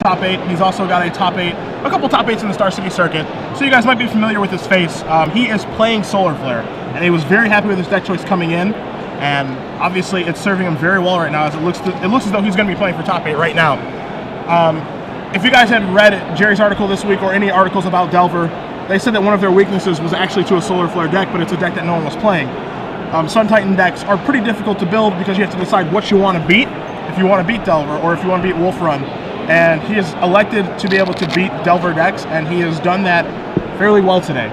top 8. He's also got a couple top 8s in the Star City circuit. So you guys might be familiar with his face. He is playing Solar Flare, and he was very happy with his deck choice coming in. And obviously, it's serving him very well right now, as it looks as though he's going to be playing for top 8 right now. If you guys had read Jerry's article this week or any articles about Delver, they said that one of their weaknesses was actually to a Solar Flare deck, but it's a deck that no one was playing. Sun Titan decks are pretty difficult to build because you have to decide what you want to beat, if you want to beat Delver or if you want to beat Wolf Run. And he has elected to be able to beat Delver decks, and he has done that fairly well today.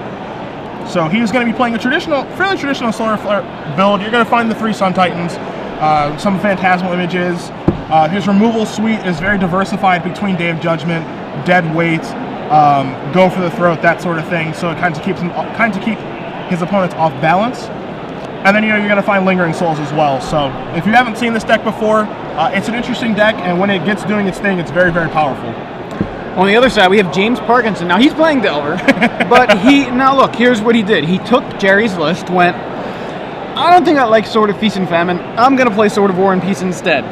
So he is going to be playing a fairly traditional Solar Flare build. You're going to find the 3 Sun Titans, some Phantasmal images. His removal suite is very diversified between Day of Judgment, Dead Weight, Go for the Throat, that sort of thing. So it kind of keep his opponents off balance. And then you're going to find Lingering Souls as well. So if you haven't seen this deck before, it's an interesting deck, and when it gets doing its thing, it's very, very powerful. On the other side, we have James Parkinson. Now, he's playing Delver, but now look, here's what he did. He took Jerry's list, went, I don't think I like Sword of Feast and Famine. I'm going to play Sword of War and Peace instead.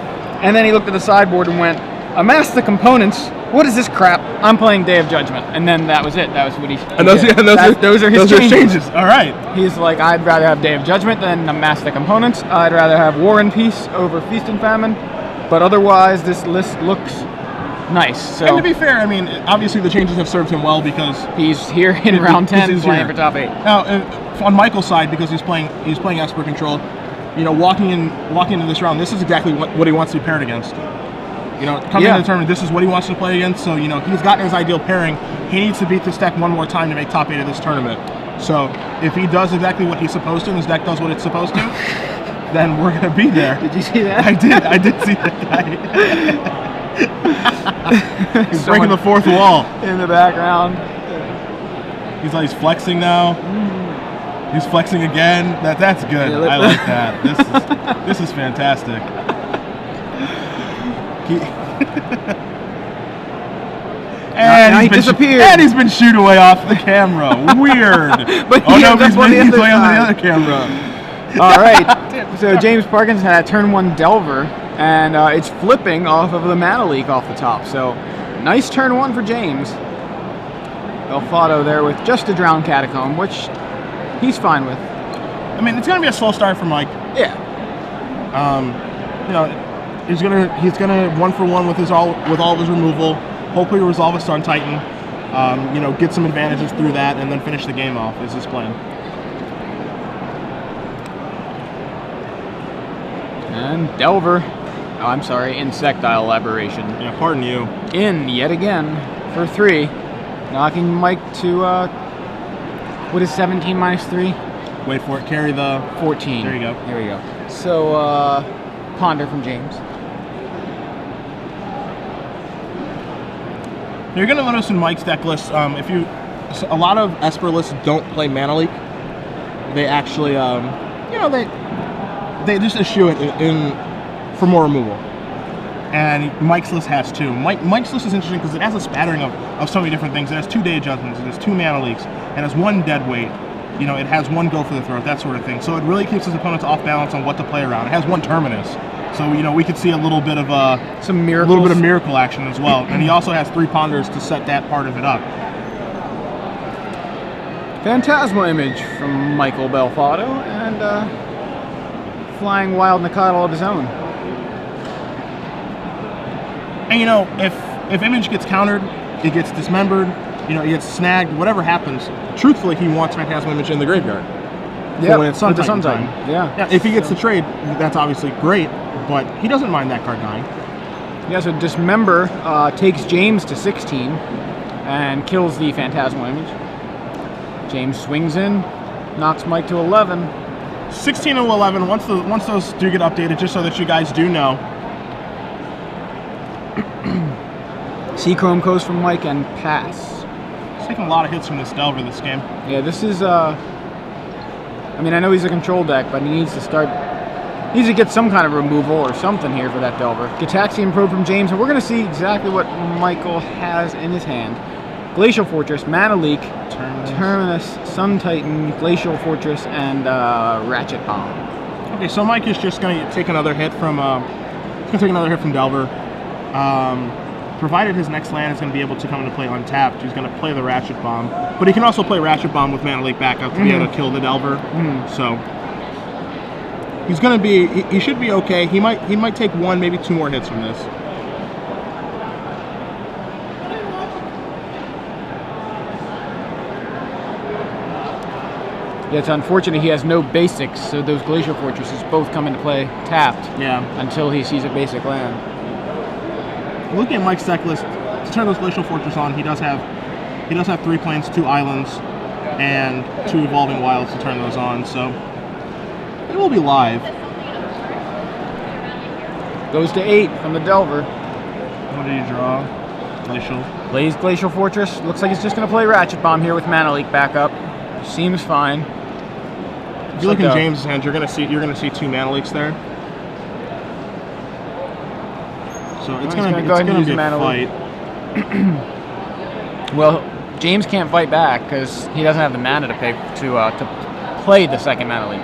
And then he looked at the sideboard and went, amass the components. What is this crap? I'm playing Day of Judgment. And then that was it. That was what he and those are his changes. All right. He's like, I'd rather have Day of Judgment than amass the components. I'd rather have War and Peace over Feast and Famine. But otherwise, this list looks nice. So, and to be fair, I mean, obviously the changes have served him well because he's here in round 10 playing for top 8. Now, on Michael's side, because he's playing Expert Control, walking into this round, this is exactly what he wants to be paired against. Coming into the tournament, this is what he wants to play against. So, he's gotten his ideal pairing. He needs to beat this deck one more time to make top 8 of this tournament. So, if he does exactly what he's supposed to, and his deck does what it's supposed to, then we're going to be there. Did you see that? I did see that guy. He's breaking the fourth wall. In the background. He's flexing now. He's flexing again. That's good. I like that. This is fantastic. And he disappeared. And he's been shooed away off the camera. Weird. But he's playing on the other camera. All right. So James Parkinson had turn 1 Delver, and it's flipping off of the Mana Leak off the top. So nice turn 1 for James. Belfatto there with just a Drowned Catacomb, which he's fine with. I mean, it's going to be a slow start for Mike. Yeah. He's gonna 1-for-1 with all of his removal. Hopefully resolve a Sun Titan. Get some advantages through that, and then finish the game off is his plan. And Delver, Insectile Aberration. Yeah, pardon you. In yet again for 3, knocking Mike to what is 17 minus 3? Wait for it. Carry the 14. There you go. There we go. So Ponder from James. You're gonna notice in Mike's deck list, a lot of Esper lists don't play Mana Leak. They actually, they just eschew it for more removal. And Mike's list has 2. Mike's list is interesting because it has a spattering of so many different things. It has 2 Day of Judgments, it has 2 Mana Leaks, it has 1 Dead Weight. It has 1 Go for the Throat, that sort of thing. So it really keeps his opponents off balance on what to play around. It has 1 Terminus. So, we could see a little bit of miracle action as well. And he also has 3 Ponders to set that part of it up. Phantasmal Image from Michael Belfatto, and Flying Wild Nikado of his own. And if Image gets countered, it gets dismembered, it gets snagged, whatever happens, truthfully he wants Phantasmal Image in the graveyard. Yeah, when it's Sun Titan time. Yeah. If he gets the trade, that's obviously great, but he doesn't mind that card dying. Yeah, so Dismember takes James to 16 and kills the Phantasmal Image. James swings in, knocks Mike to 11. 16 and 11, once those do get updated, just so that you guys do know. Seachrome goes from Mike and pass. He's taking a lot of hits from this Delver this game. Yeah, this is, I know he's a control deck, but he needs to get some kind of removal or something here for that Delver. Gitaxian Probe from James, and we're going to see exactly what Michael has in his hand. Glacial Fortress, Mana Leak, Terminus, Sun Titan, Glacial Fortress, and Ratchet Bomb. Okay, so Mike is just going to take another hit from Delver. provided his next land is going to be able to come into play untapped, he's going to play the Ratchet Bomb. But he can also play Ratchet Bomb with Mana Leak backup to be able to kill the Delver. So he's going to be, he should be okay. He might take 1, maybe 2 more hits from this. Yeah, it's unfortunate he has no basics, so those Glacial Fortresses both come into play tapped. Yeah. Until he sees a basic land. Looking at Mike's deck list, to turn those Glacial Fortress on, he does have 3 plains, 2 islands, and 2 Evolving Wilds to turn those on. So it will be live. Goes to 8 from the Delver. What did you draw? Glacial. Plays Glacial Fortress. Looks like he's just going to play Ratchet Bomb here with Mana Leak backup. Seems fine. If you look in James' hand, you're gonna see 2 Mana Leaks there. So it's gonna be a fight. Well, James can't fight back because he doesn't have the mana to pay to play the second Mana Leak.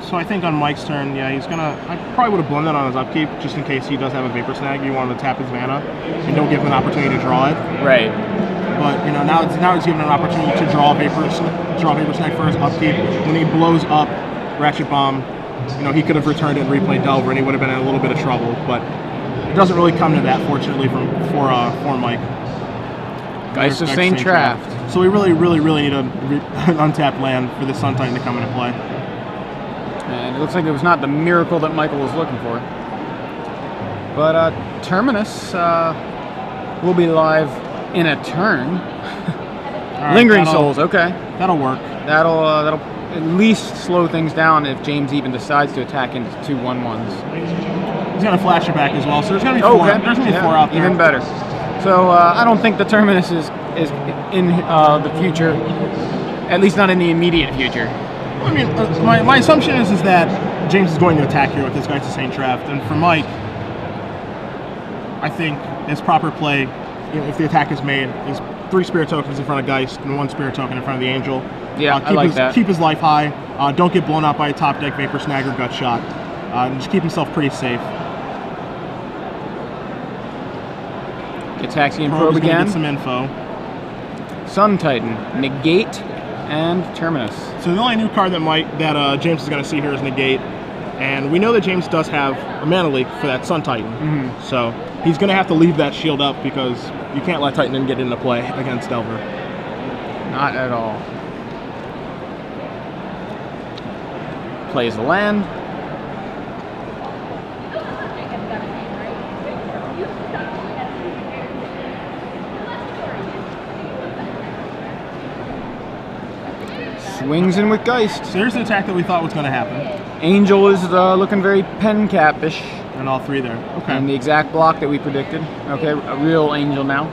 So I think on Mike's turn, yeah, he's gonna. I probably would have blown that on his upkeep just in case he does have a Vapor Snag. You want him to tap his mana and don't give him an opportunity to draw it. Right. But you know now it's given an opportunity to draw Vapor Snag for his upkeep. When he blows up Ratchet Bomb, you know he could have returned it and replayed Delver, and he would have been in a little bit of trouble. But it doesn't really come to that, fortunately, for Mike. Geist of Saint Traft. So we really need an untapped land for the Sun Titan to come into play. And it looks like it was not the miracle that Michael was looking for. But Terminus will be live in a turn. Right, Lingering Souls, okay. That'll work. That'll at least slow things down if James even decides to attack into 2 1/1s. He's gonna flash it back as well, so there's gonna be 4. Okay. There's gonna be 4 out there. Even better. So I don't think the Terminus is in the future, at least not in the immediate future. I mean, my assumption is that James is going to attack here with this Geist of Saint Traft, and for Mike, I think his proper play, you know, if the attack is made, is 3 Spirit Tokens in front of Geist and 1 Spirit Token in front of the Angel. Yeah, I like that. Keep his life high. Don't get blown out by a top deck Vapor Snag or Gut Shot. And just keep himself pretty safe. Gitaxian Probe again. Get some info. Sun Titan, Negate, and Terminus. So the only new card that James is going to see here is Negate, and we know that James does have a Mana Leak for that Sun Titan. So he's going to have to leave that shield up because you can't let Titan get into play against Delver. Not at all. Plays the land. Swings in with Geist. So here's the attack that we thought was going to happen. Angel is looking very pen cap-ish. And all 3 there. Okay. And the exact block that we predicted. Okay, a real Angel now.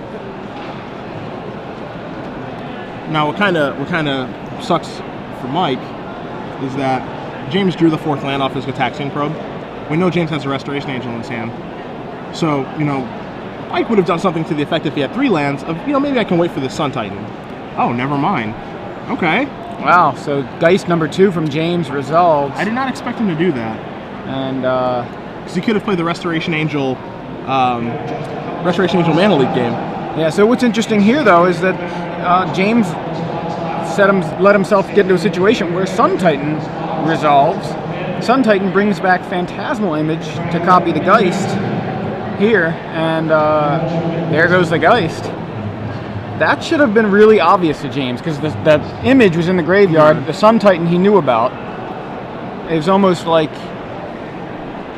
Now what kind of sucks for Mike is that James drew the 4th land off his Gitaxian Probe. We know James has a Restoration Angel in his hand. So, you know, Mike would have done something to the effect if he had 3 lands of, you know, maybe I can wait for the Sun Titan. Oh, never mind. Okay. Wow, so Geist number 2 from James resolves. I did not expect him to do that. And because he could have played the Restoration Angel Mana Leak game. Yeah, so what's interesting here though is that James let himself get into a situation where Sun Titan resolves. Sun Titan brings back Phantasmal Image to copy the Geist here, and there goes the Geist. That should have been really obvious to James because that image was in the graveyard. The Sun Titan he knew about. It was almost like,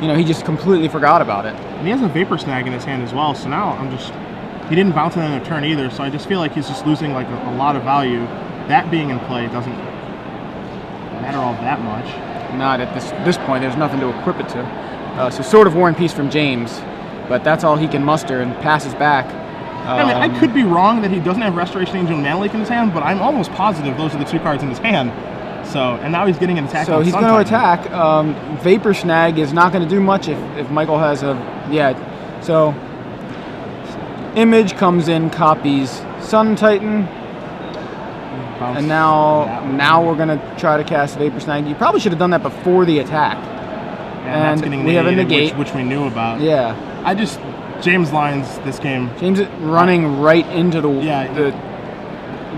you know, he just completely forgot about it. And he has a Vapor Snag in his hand as well, so now he didn't bounce it in a turn either, so I just feel like he's just losing like a lot of value. That being in play doesn't matter all that much. Not at this point. There's nothing to equip it to. So Sword of War and Peace from James, but that's all he can muster and passes back. I mean, I could be wrong that he doesn't have Restoration Angel and Mana Leak in his hand, but I'm almost positive those are the 2 cards in his hand. So, and now he's getting an attack. So he's going to attack. Vapor Snag is not going to do much if Michael has a... Yeah, so Image comes in, copies Sun Titan. And now we're going to try to cast Vapor Snag. You probably should have done that before the attack. that's getting we have a negated, negate. which we knew about. Yeah. James lines this game. James is running right into Yeah.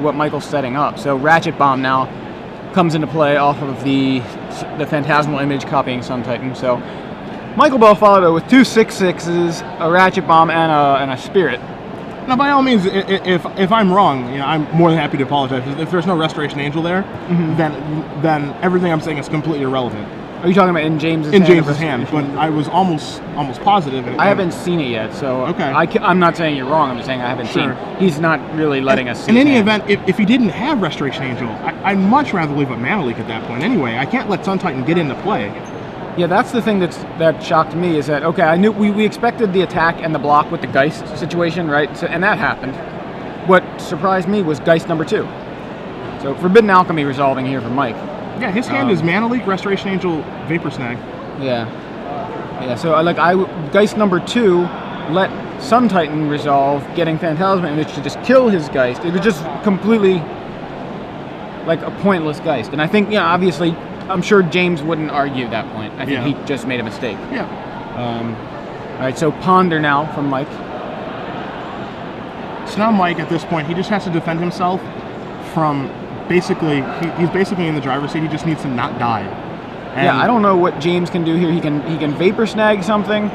what Michael's setting up. So Ratchet Bomb now comes into play off of the Phantasmal Image copying Sun Titan. So Michael Belfatto with 2 6/6s, a Ratchet Bomb, and a Spirit. Now, by all means, if I'm wrong, I'm more than happy to apologize. If there's no Restoration Angel there, then everything I'm saying is completely irrelevant. Are you talking about in James's hand? In James's hand, but I was almost positive. I haven't seen it yet, so okay. I'm not saying you're wrong. I'm just saying I haven't seen. He's not really letting us see. In any hand. event, if he didn't have Restoration Angel, I'd much rather leave a Mana Leak at that point. Anyway, I can't let Sun Titan get into play. Yeah, that's the thing that shocked me is that okay, I knew we expected the attack and the block with the Geist situation, right? So, and that happened. What surprised me was Geist number 2. So Forbidden Alchemy resolving here for Mike. Yeah, his hand is Mana Leak, Restoration Angel, Vapor Snag. Yeah. So Geist number 2 let Sun Titan resolve, getting Phantasma Image to just kill his Geist. It was just completely like a pointless Geist. And I think, obviously, I'm sure James wouldn't argue that point. I think he just made a mistake. Yeah. All right, so Ponder now from Mike. So now Mike, at this point, he just has to defend himself from basically, he's basically in the driver's seat. He just needs to not die. And I don't know what James can do here. He can Vapor Snag something,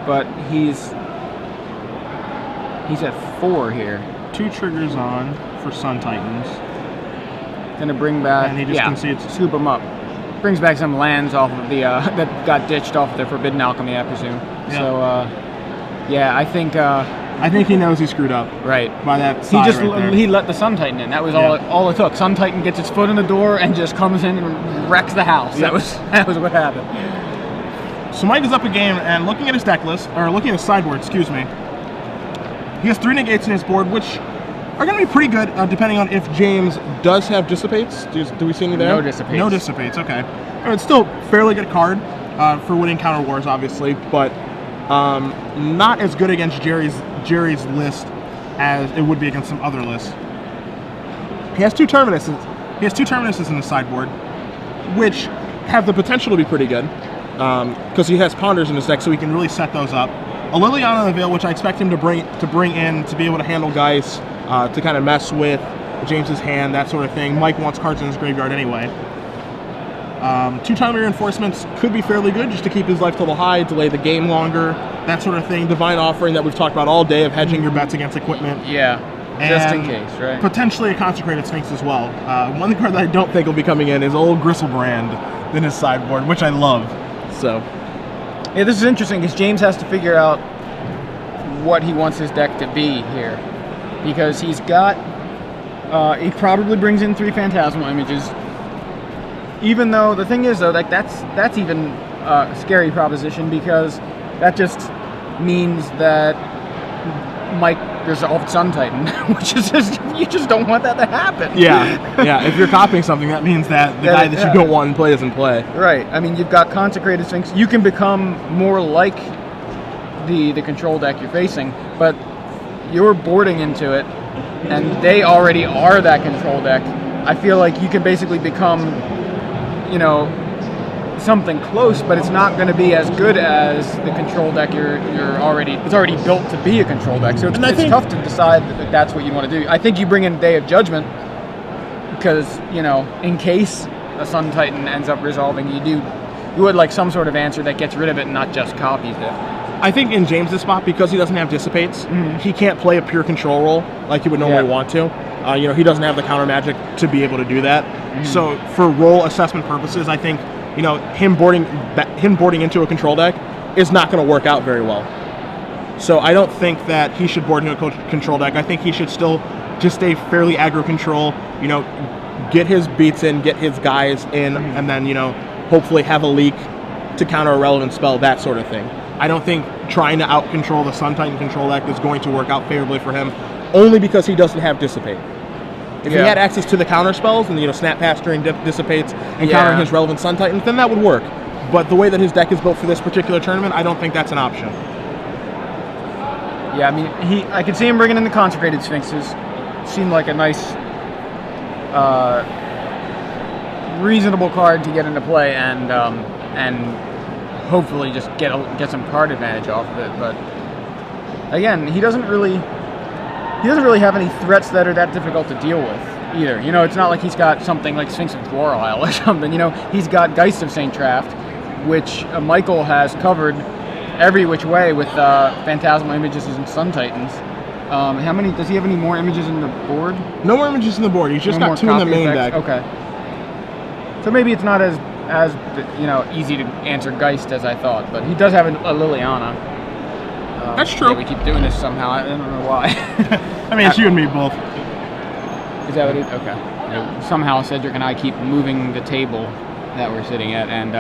but he's at 4 here. 2 triggers on for Sun Titans. Gonna bring back. And he just concedes. Scoop him up. Brings back some lands off of the that got ditched off of the Forbidden Alchemy, I presume. Yeah. So I think he knows he screwed up. Right. By that side right there. He let the Sun Titan in. That was all it took. Sun Titan gets its foot in the door and just comes in and wrecks the house. Yep. That was what happened. So Mike is up a game and looking at his deck list, or looking at his sideboard, excuse me. He has 3 negates in his board, which are going to be pretty good, depending on if James does have Dissipates. Do we see any there? No Dissipates. No Dissipates, okay. It's still a fairly good card for winning counter wars, obviously, but not as good against Jerry's list as it would be against some other lists. He has 2 Terminuses. He has 2 Terminuses in the sideboard, which have the potential to be pretty good, because he has Ponders in his deck, so he can really set those up. A Liliana in the Veil, which I expect him to bring in to be able to handle Geist, to kind of mess with James's hand, that sort of thing. Mike wants cards in his graveyard anyway. 2 Timely Reinforcements could be fairly good just to keep his life total high, delay the game longer, that sort of thing. Divine Offering that we've talked about all day of hedging your bets against equipment. Yeah, just in case, right? Potentially a Consecrated Sphinx as well. One card that I don't think will be coming in is old Gristlebrand in his sideboard, which I love. So, yeah, this is interesting because James has to figure out what he wants his deck to be here, because he's got he probably brings in 3 Phantasmal Images. Even though the thing is though, like that's even a scary proposition, because that just means that Mike resolved Sun Titan, which is just, you just don't want that to happen. Yeah. If you're copying something, that means that the guy that you don't want in play doesn't play. Right. I mean, you've got Consecrated Sphinx. You can become more like the control deck you're facing, but you're boarding into it, and they already are that control deck. I feel like you can basically become, something close, but it's not going to be as good as the control deck it's already built to be a control deck. So it's tough to decide that that's what you want to do. I think you bring in Day of Judgment because, in case a Sun Titan ends up resolving, you would like some sort of answer that gets rid of it and not just copies it. I think in James's spot, because he doesn't have Dissipates, he can't play a pure control role like he would normally want to. He doesn't have the counter magic to be able to do that. So for role assessment purposes, I think him boarding into a control deck is not going to work out very well. So I don't think that he should board into a control deck. I think he should still just stay fairly aggro control. Get his beats in, get his guys in, and then hopefully have a leak to counter a relevant spell, that sort of thing. I don't think trying to out-control the Sun Titan control deck is going to work out favorably for him, only because he doesn't have Dissipate. If he had access to the counter spells and Snap Pass during Dissipates and countering his relevant Sun Titans, then that would work. But the way that his deck is built for this particular tournament, I don't think that's an option. Yeah, I mean, I could see him bringing in the Consecrated Sphinxes. Seemed like a nice reasonable card to get into play and hopefully just get some card advantage off of it. But again, he doesn't really have any threats that are that difficult to deal with either. You know, it's not like he's got something like Sphinx of Chloral or something. You know, he's got Geist of St. Traft, which Michael has covered every which way with Phantasmal Images and Sun Titans. How many? Does he have any more images in the board? No more images in the board. He's just got 2 in the main deck. Okay. So maybe it's not as easy to answer Geist as I thought, but he does have a Liliana. That's true. Yeah, we keep doing this somehow. I don't know why. I mean, it's you and me both. Is that what it is? Okay. Yeah, somehow Cedric and I keep moving the table that we're sitting at, and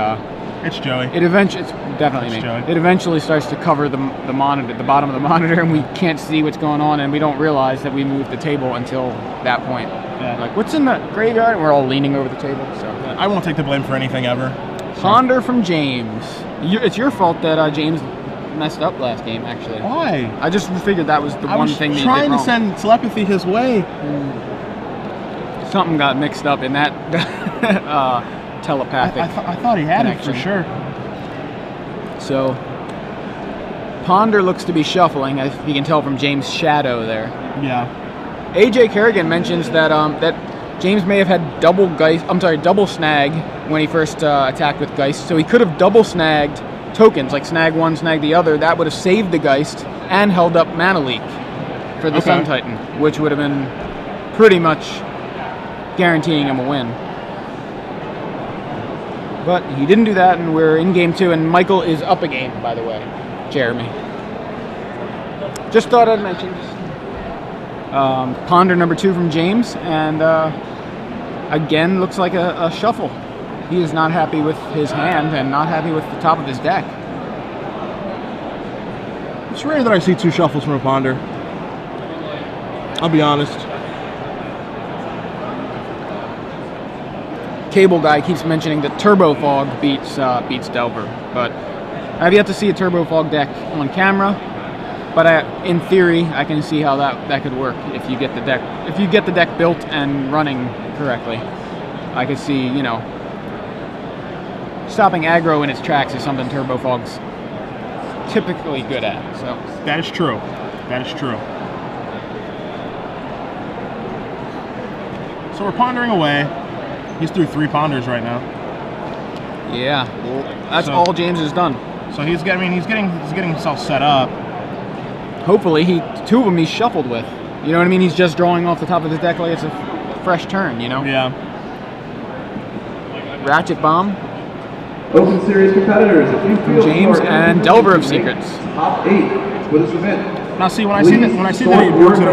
it's Joey. It's definitely me. Joey. It eventually starts to cover the monitor, the bottom of the monitor, and we can't see what's going on, and we don't realize that we moved the table until that point. Yeah. Like, what's in the graveyard? And we're all leaning over the table. So I won't take the blame for anything ever. Ponder from James. It's your fault that James messed up last game, actually. Why? I just figured that was the one thing that you did trying wrong. to send telepathy his way. Something got mixed up in that telepathic I thought he had connection. it for sure. So, Ponder looks to be shuffling, as you can tell from James' shadow there. Yeah. AJ Kerrigan mentions that that James may have had double snag when he first attacked with Geist, so he could have double snagged tokens, like snag one, snag the other. That would have saved the Geist and held up Mana Leak for the Sun Titan, which would have been pretty much guaranteeing him a win. But he didn't do that, and we're in game 2, and Michael is up a game, by the way. Jeremy. Just thought I'd mention. Ponder number 2 from James, and again, looks like a shuffle. He is not happy with his hand and not happy with the top of his deck. It's rare that I see 2 shuffles from a Ponder. I'll be honest. Cable Guy keeps mentioning that Turbo Fog beats Delver, but I've yet to see a Turbo Fog deck on camera. But in theory, I can see how that could work if you get the deck built and running correctly. I could see, stopping aggro in its tracks is something Turbo Fog's typically good at. So that is true. That is true. So we're pondering away. He's through 3 ponders right now. Yeah, well, that's all James has done. So he's getting himself set up. Hopefully, 2 of them he's shuffled with. You know what I mean? He's just drawing off the top of his deck like it's a fresh turn. Yeah. Ratchet Bomb. Open Series competitors, if you feel James and Delver of Secrets. Top 8 with a submit. Now see when I see that he boards it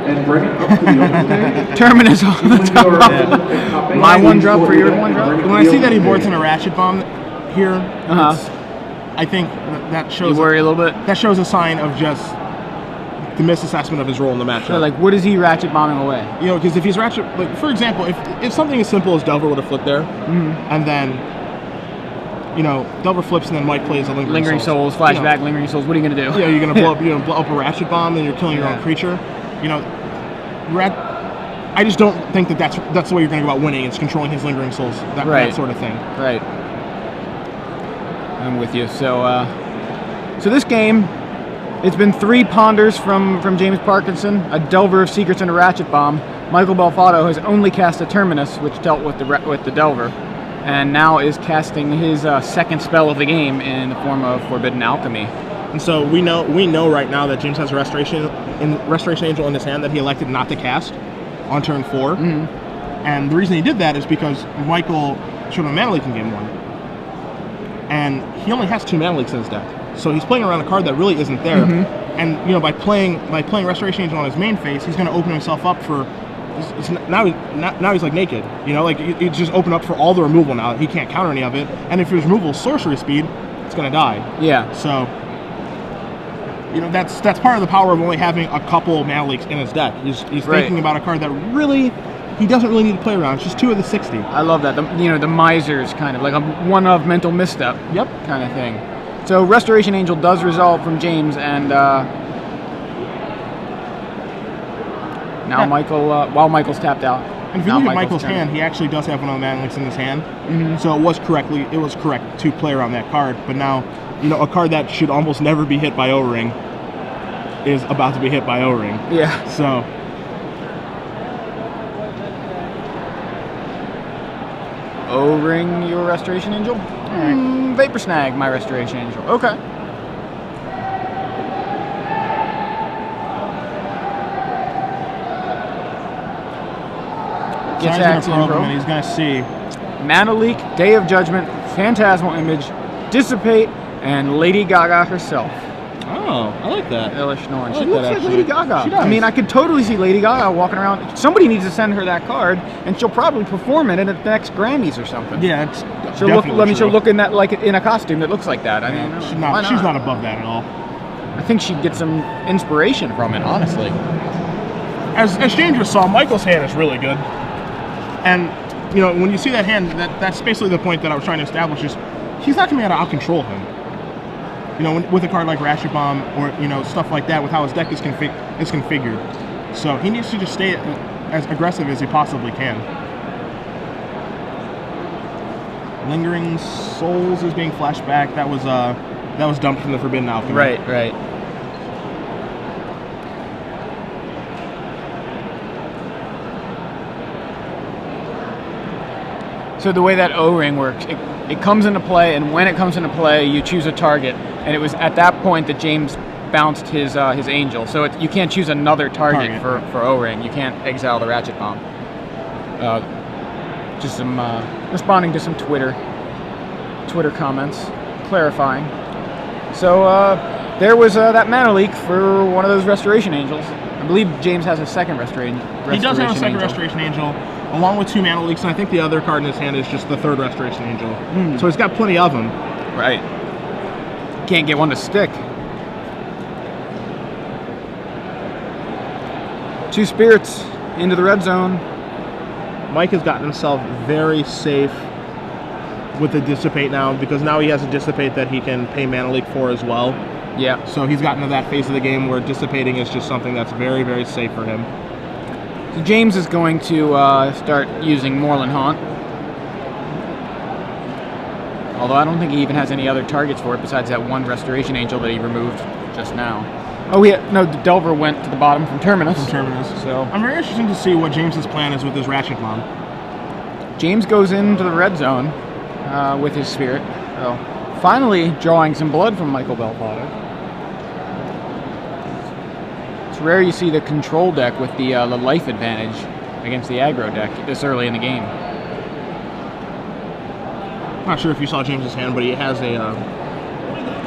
and bring it up to the open stage. Terminus on the top. My 1-drop for your 1-drop. When I see that he boards in a Ratchet Bomb here, I think that shows. You worry a little bit. That shows a sign of just the misassessment of his role in the matchup. So, like, what is he Ratchet Bombing away? Because if he's Ratchet, like for example, if something as simple as Delver would have flipped there, and then Delver flips and then Mike plays a Lingering Souls, flashback, Lingering Souls. What are you gonna do? Yeah, you're gonna blow up a Ratchet Bomb and you're killing your own creature. I just don't think that's the way you're going to go about winning. It's controlling his Lingering Souls, that sort of thing. Right. I'm with you. So this game, it's been 3 ponders from James Parkinson, a Delver of Secrets, and a Ratchet Bomb. Michael Belfatto has only cast a Terminus, which dealt with the Delver, and now is casting his second spell of the game in the form of Forbidden Alchemy. And so we know right now that James has a Restoration Angel in his hand that he elected not to cast on turn 4. And the reason he did that is because Michael showed him Mana Leak in game 1. And he only has 2 Mana Leaks in his deck. So he's playing around a card that really isn't there. And by playing Restoration Angel on his main phase, he's going to open himself up for now he's like naked. It's just open up for all the removal now. He can't counter any of it. And if his removal is sorcery speed, it's going to die. Yeah. So that's part of the power of only having a couple Mana Leaks in his deck. He's thinking about a card that really he doesn't really need to play around. It's just 2 of the 60. I love that. The misers kind of like a one of mental misstep. Yep. Kind of thing. So Restoration Angel does resolve from James, and now Michael, while Michael's tapped out. And if you look at Michael's hand, he actually does have one of the Manlinks in his hand. So it was correct to play around that card. But now, a card that should almost never be hit by O-Ring is about to be hit by O-Ring. Yeah. So. O-Ring, your Restoration Angel? Right. Vapor Snag, my Restoration Angel. Okay. Gets Axiom Probe, and he's going to see Mana Leak, Day of Judgment, Phantasmal Image, Dissipate, and Lady Gaga herself. Oh, I like that. Elish Norn. She looks like Lady Gaga. She does. I mean, I could totally see Lady Gaga walking around. Somebody needs to send her that card, and she'll probably perform it at the next Grammys or something. Yeah, it's she'll look in that in a costume that looks like that. I mean, she's not above that at all. I think she'd get some inspiration from it, honestly. As James just saw, Michael's hand is really good. And, when you see that hand, that's basically the point that I was trying to establish is he's not going to be able to out-control him. With a card like Ratchet Bomb or, stuff like that with how his deck is configured. So he needs to just stay as aggressive as he possibly can. Lingering Souls is being flashed back. That was dumped from the Forbidden Alchemy. Right. So the way that O-Ring works, it comes into play, and when it comes into play, you choose a target. And it was at that point that James bounced his Angel. So you can't choose another target. For O-Ring. You can't exile the Ratchet Bomb. Just some responding to some Twitter comments, clarifying. So there was that Mana Leak for one of those Restoration Angels. I believe James has a second Restoration Angel. He does have a second Restoration Angel, along with 2 Mana Leaks, and I think the other card in his hand is just the third Restoration Angel. So he's got plenty of them. Right. Can't get one to stick. 2 spirits into the red zone. Mike has gotten himself very safe with the Dissipate now, because now he has a Dissipate that he can pay Mana Leak for as well. Yeah. So he's gotten to that phase of the game where dissipating is just something that's very, very safe for him. So James is going to start using Moorland Haunt. Although I don't think he even has any other targets for it besides that one Restoration Angel that he removed just now. Oh, no, the Delver went to the bottom from Terminus. So I'm very interested to see what James's plan is with his Ratchet Bomb. James goes into the red zone with his Spirit. Oh, finally drawing some blood from Michael Belfatto. It's rare you see the control deck with the life advantage against the aggro deck this early in the game. I'm not sure if you saw James's hand, but he has a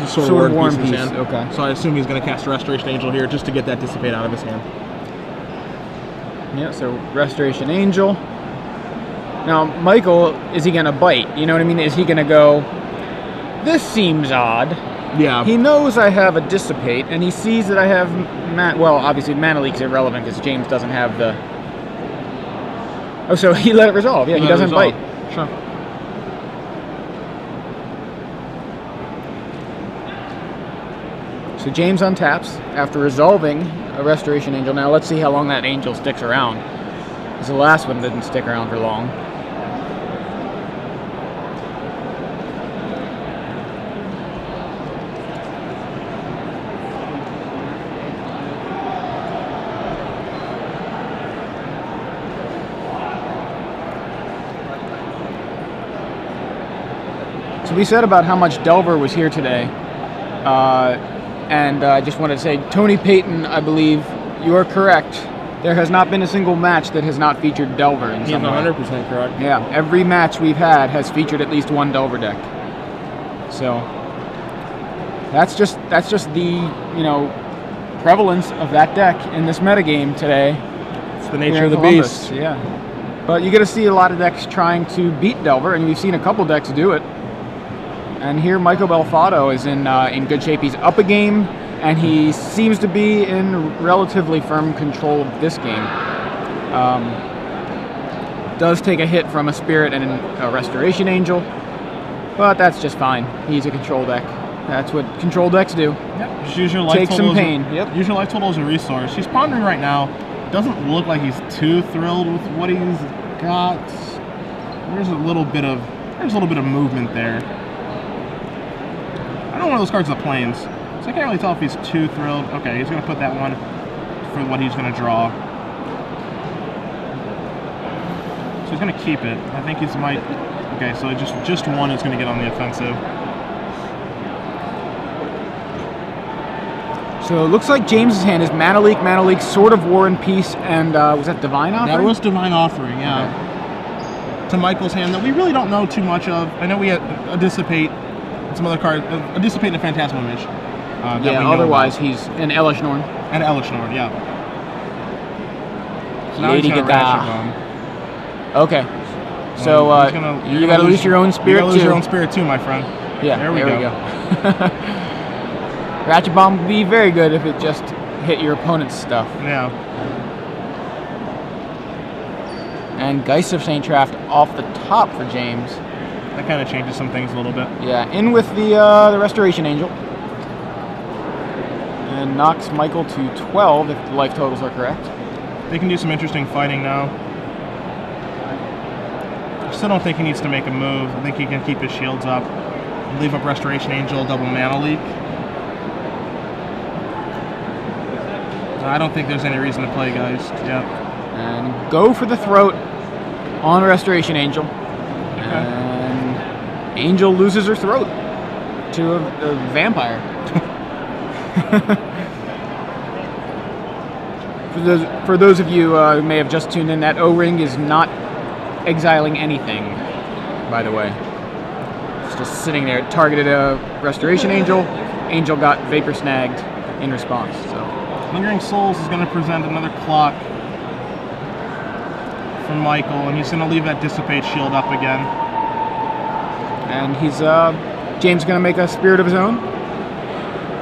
Sword of War piece in his hand. Okay. So I assume he's going to cast a Restoration Angel here just to get that Dissipate out of his hand. Yeah, so Restoration Angel. Now, Michael, is he going to bite? You know what I mean? Is he going to go, this seems odd. Yeah. He knows I have a Dissipate, and he sees that I have, well, obviously Mana Leak's irrelevant because James doesn't have the... Oh, so he let it resolve. Yeah, he doesn't bite. Sure. So James untaps after resolving a Restoration Angel. Now let's see how long that Angel sticks around. Because the last one didn't stick around for long. So we said about how much Delver was here today. And I just wanted to say, Tony Payton, I believe you are correct. There has not been a single match that has not featured Delver in some way. He's 100% correct. Yeah, every match we've had has featured at least one Delver deck. So that's just the prevalence of that deck in this metagame today. It's the nature of the beast. Yeah, but you get to see a lot of decks trying to beat Delver, and we've seen a couple decks do it. And here Michael Belfatto is in good shape. He's up a game, and he seems to be in relatively firm control of this game. Does take a hit from a Spirit and a Restoration Angel, but that's just fine. He's a control deck. That's what control decks do. Yep. Just use your life Take some pain. Use your life total as a resource. He's pondering right now. doesn't look like he's too thrilled with what he's got. There's a little bit of movement there. I don't want those cards of the plains, so I can't really tell if he's too thrilled. Okay, he's gonna put that one for what he's gonna draw. So he's gonna keep it. I think he's might. Okay, so just one is gonna get on the offensive. So it looks like James's hand is Mana-Leak, Sword of War and Peace, and was that Divine Offering? That was Divine Offering, yeah. Okay. To Michael's hand that we really don't know too much of. I know we had a Dissipate, some other cards, a Dissipate and a Phantasmal Image. Yeah, otherwise he's an Elish Norn. An Elish Norn, yeah. So now Lady he's gonna Gaga. Okay. So you gotta lose your own spirit too. You gotta lose your own spirit too, my friend. Yeah, there we go. Ratchet Bomb would be very good if it just hit your opponent's stuff. Yeah. And Geist of St. Traft off the top for James. That kind of changes some things a little bit. Yeah, in with the Restoration Angel. And knocks Michael to 12 if the life totals are correct. They can do some interesting fighting now. I still don't think he needs to make a move. I think he can keep his shields up. Leave up Restoration Angel, double Mana-Leak. I don't think there's any reason to play Geist. Yeah. And go for the throat on Restoration Angel. And Angel loses her throat to a vampire. For those of you who may have just tuned in, that O-Ring is not exiling anything, by the way. It's just sitting there. It targeted a Restoration Angel. Angel got Vapor Snagged in response. So Lingering Souls is going to present another clock from Michael, and he's going to leave that Dissipate shield up again. And he's James going to make a Spirit of his own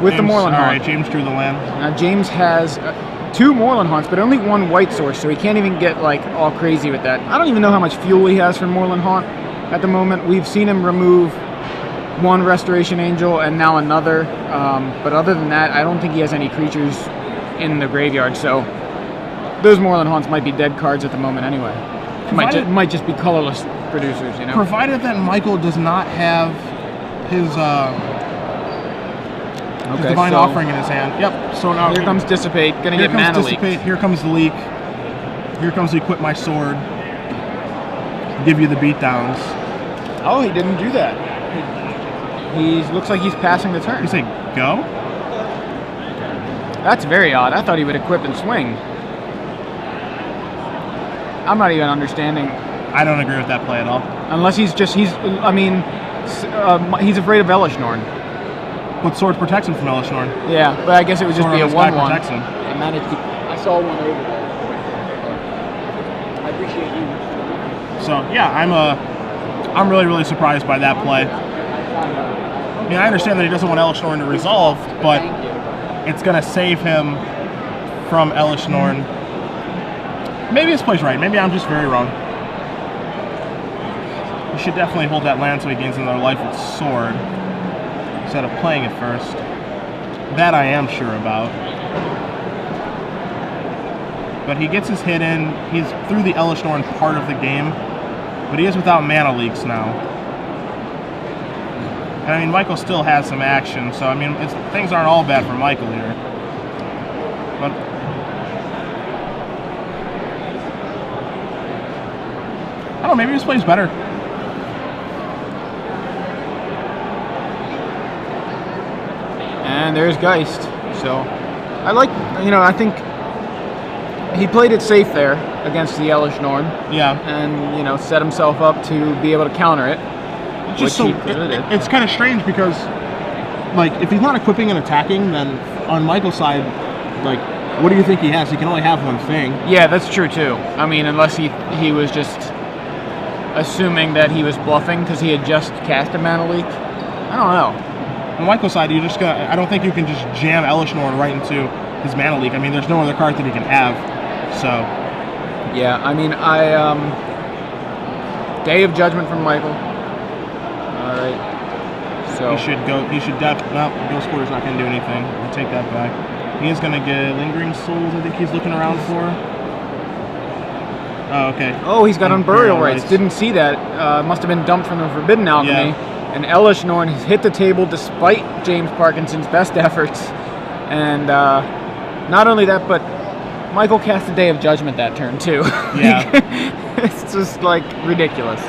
with the Moorland Haunt. All right, James drew the land. Now James has 2 Moorland Haunts, but only 1 white source, so he can't even get like all crazy with that. I don't even know how much fuel he has for Moorland Haunt at the moment. We've seen him remove 1 Restoration Angel and now another, but other than that, I don't think he has any creatures in the graveyard, so those Moorland Haunts might be dead cards at the moment anyway. Might just be colorless producers, you know? Provided that Michael does not have his Divine Offering in his hand. Yep, so now here comes Dissipate, gonna get Mana-Leak. Here comes the Leak. Here comes the Equip My Sword. Give you the beatdowns. Oh, he didn't do that. He looks like he's passing the turn. You say go? That's very odd. I thought he would equip and swing. I'm not even understanding. I don't agree with that play at all. Unless he's afraid of Elish Norn. But Sword protects him from Elish Norn. Yeah, but I guess it would just be a 1/1. Protects him. I saw one over there. I appreciate you. So yeah, I'm really surprised by that play. I mean, I understand that he doesn't want Elish Norn to resolve, but it's going to save him from Elish Norn. Maybe this play's right. Maybe I'm just very wrong. You should definitely hold that land so he gains another life with Sword instead of playing it first. That I am sure about. But he gets his hit in. He's through the Elish Norn part of the game, but he is without Mana-Leaks now. And I mean, Michael still has some action, so I mean, things aren't all bad for Michael here. But I don't know, maybe this plays better. And there's Geist. So I think he played it safe there against the Elish Norn. Yeah. And, set himself up to be able to counter it. It's kind of strange because, like, if he's not equipping and attacking, then on Michael's side, like, what do you think he has? He can only have one thing. Yeah, that's true too. I mean, unless he was just assuming that he was bluffing because he had just cast a Mana-Leak. I don't know. On Michael's side, I don't think you can just jam Elish Norn right into his Mana-Leak. I mean, there's no other card that he can have. So. Yeah, I mean, Day of Judgment from Michael. Alright. So Ghost Quarter's not going to do anything. I'll take that back. He is going to get Lingering Souls, I think he's looking around for. Oh, okay. Oh, he's got Unburial Rights. Rights. Didn't see that. Must have been dumped from the Forbidden Alchemy. Yeah. And Elish Norn has hit the table despite James Parkinson's best efforts. And not only that, but Michael cast a Day of Judgment that turn too. Yeah. It's just like ridiculous.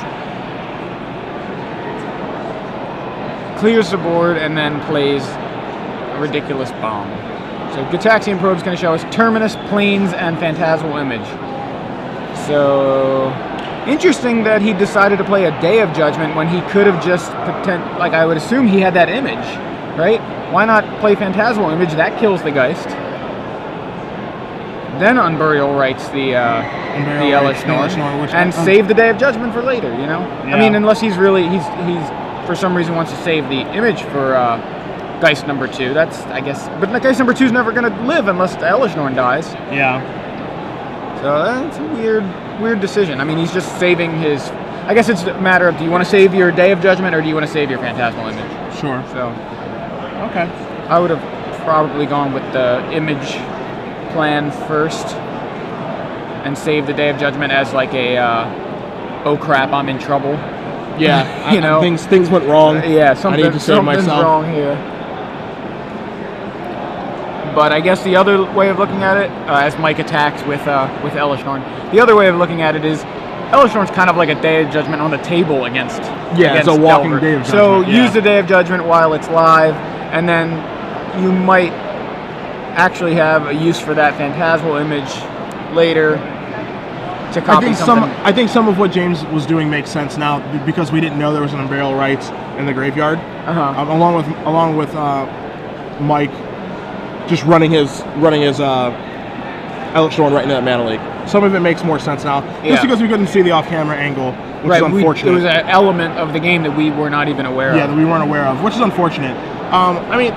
Clears the board and then plays a ridiculous bomb. So Gitaxian Probe's going to show us Terminus, Planes, and Phantasmal Image. So interesting that he decided to play a Day of Judgment when he could have just like I would assume he had that image, right? Why not play Phantasmal Image? That kills the Geist. Then Unburial Rights the Elish Norn and save the Day of Judgment for later. You know, Yeah. I mean, unless he's for some reason wants to save the image for Geist number 2. That's, I guess, but Geist number 2 is never going to live unless the Elish Norn dies. Yeah. So that's a weird decision. I mean, he's just saving his. I guess it's a matter of, do you want to save your Day of Judgment or do you want to save your Phantasmal Image? Sure. So, Okay. I would have probably gone with the image plan first and save the Day of Judgment as like a oh crap, I'm in trouble. Yeah. You know, things went wrong. Yeah, I need to save something's myself. wrong here. But I guess the other way of looking at it, as Mike attacks with Elish Norn, the other way of looking at it is Elish Norn's kind of like a Day of Judgment on the table against It's a walking Delver. Day of Judgment. So yeah. use the Day of Judgment while it's live, and then you might actually have a use for that Phantasmal Image later to copy something. I think some of what James was doing makes sense now because we didn't know there was an Unburial Rights in the graveyard. Along with Mike just running his Elish Norn right into that Mana Leak. Some of it makes more sense now, just because we couldn't see the off-camera angle, which is unfortunate. It was an element of the game that we were not even aware of. Yeah, that we weren't aware of, which is unfortunate. I mean.